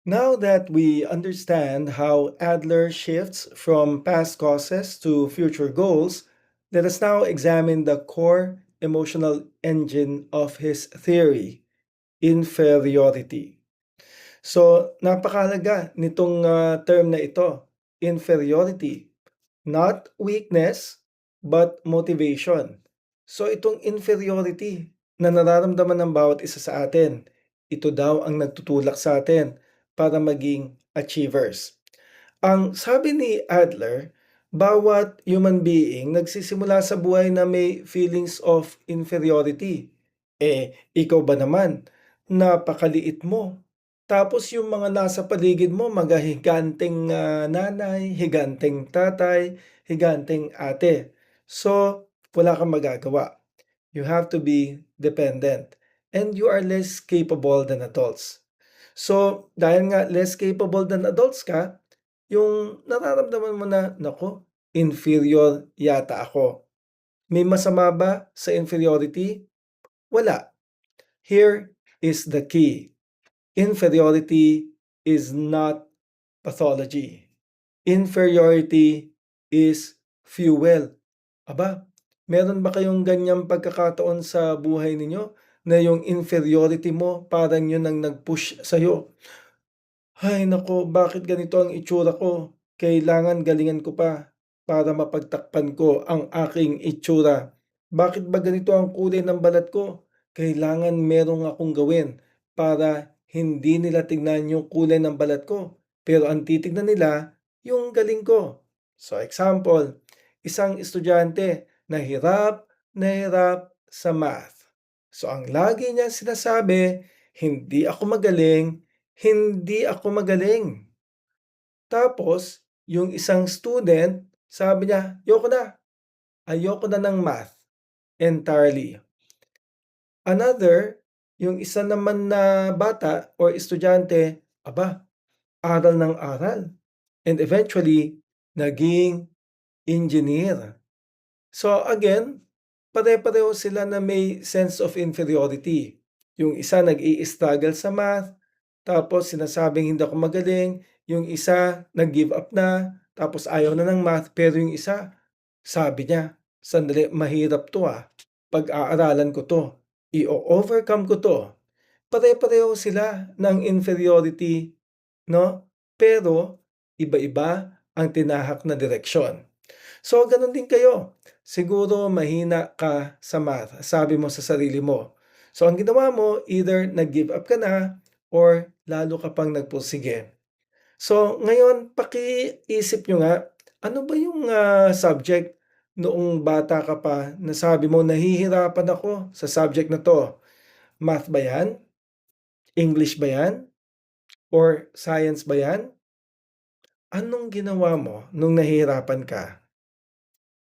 Now that we understand how Adler shifts from past causes to future goals, let us now examine the core emotional engine of his theory, inferiority. So, napakahalaga nitong term na ito, inferiority. Not weakness, but motivation. So itong inferiority na nararamdaman ng bawat isa sa atin, ito daw ang nagtutulak sa atin para maging achievers. Ang sabi ni Adler, bawat human being nagsisimula sa buhay na may feelings of inferiority. Ikaw ba naman? Napakaliit mo. Tapos yung mga nasa paligid mo, higanteng nanay, higanteng tatay, higanteng ate. So, wala kang magagawa. You have to be dependent. And you are less capable than adults. So, dahil nga less capable than adults ka, yung nararamdaman mo na, naku, inferior yata ako. May masama ba sa inferiority? Wala. Here is the key. Inferiority is not pathology. Inferiority is fuel. Aba, meron ba kayong ganyang pagkakataon sa buhay ninyo na yung inferiority mo parang yun ang nag-push sa'yo? Ay naku, bakit ganito ang itsura ko? Kailangan galingan ko pa para mapagtakpan ko ang aking itsura. Bakit ba ganito ang kulay ng balat ko? Kailangan merong akong gawin para hindi nila tignan yung kulay ng balat ko. Pero ang titignan nila, yung galing ko. So example, isang estudyante na hirap sa math. So ang lagi niya sinasabi, hindi ako magaling, hindi ako magaling. Tapos, yung isang student, sabi niya, ayoko na ng math entirely. Another, yung isa naman na bata or estudyante, aba, aral ng aral. And eventually, naging engineer. So again, pare-pareho sila na may sense of inferiority. Yung isa nag-i-struggle sa math, tapos sinasabing hindi ako magaling. Yung isa nag-give up na, tapos ayaw na ng math. Pero yung isa, sabi niya, sandali, mahirap to pag-aaralan ko to. I-overcome ko to. Pare-pareho sila ng inferiority, no? Pero iba-iba ang tinahak na direksyon. So, ganun din kayo. Siguro mahina ka sa math, sabi mo sa sarili mo. So, ang ginawa mo, either nag-give up ka na or lalo ka pang nagpursige. So, ngayon, pakiisip nyo nga, ano ba yung subject noong bata ka pa na sabi mo, nahihirapan ako sa subject na to? Math ba yan? English ba yan? Or science ba yan? Anong ginawa mo nung nahihirapan ka?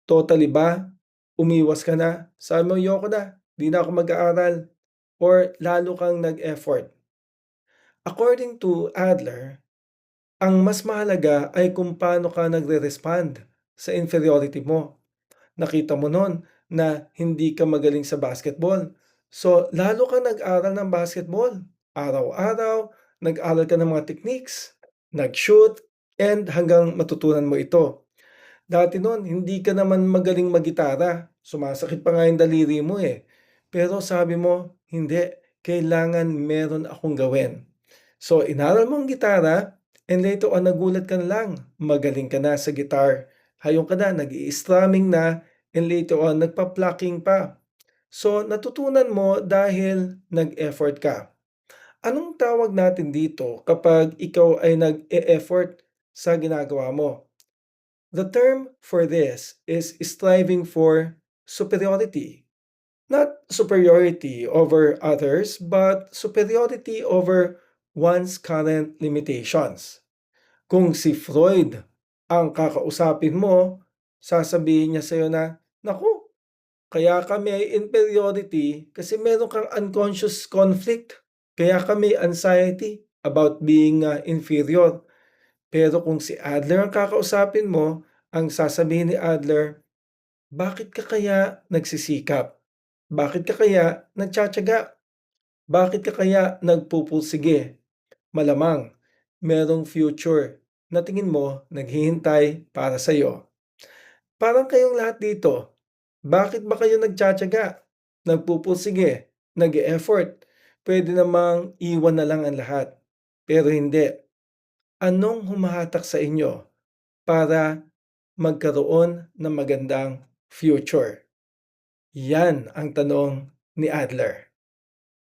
Totally ba, umiwas ka na? Sabi mo, ayoko na, di na ako mag-aaral. Or lalo kang nag-effort. According to Adler, ang mas mahalaga ay kung paano ka nagre-respond sa inferiority mo. Nakita mo nun na hindi ka magaling sa basketball. So, lalo kang nag-aral ng basketball. Araw-araw, nag-aral ka ng mga techniques, nag-shoot, and hanggang matutunan mo ito. Dati noon, hindi ka naman magaling maggitara. Sumasakit pa nga yung daliri mo Pero sabi mo, hindi, kailangan meron akong gawin. So, inaral mo ang gitara, and later on, nagulat ka na lang. Magaling ka na sa guitar. Hayong ka na, nag-i-strumming na, and later on, nagpa-plucking pa. So, natutunan mo dahil nag-effort ka. Anong tawag natin dito kapag ikaw ay nag-e-effort sa ginagawa mo? The term for this is striving for superiority. Not superiority over others, but superiority over one's current limitations. Kung si Freud ang kakausapin mo, sasabihin niya sa'yo na, naku, kaya kami ay inferiority kasi meron kang unconscious conflict. Kaya kami anxiety about being inferior. Pero kung si Adler ang kakausapin mo, ang sasabihin ni Adler, bakit ka kaya nagsisikap? Bakit ka kaya nagtiyatiyaga? Bakit ka kaya nagpupursige? Malamang merong future na tingin mo naghihintay para sa'yo. Parang kayong lahat dito, bakit ba kayo nagtiyatiyaga, nagpupursige, nag-e-effort? Puwede namang iwan na lang ang lahat. Pero hindi. Anong humahatak sa inyo para magkaroon ng magandang future? Yan ang tanong ni Adler.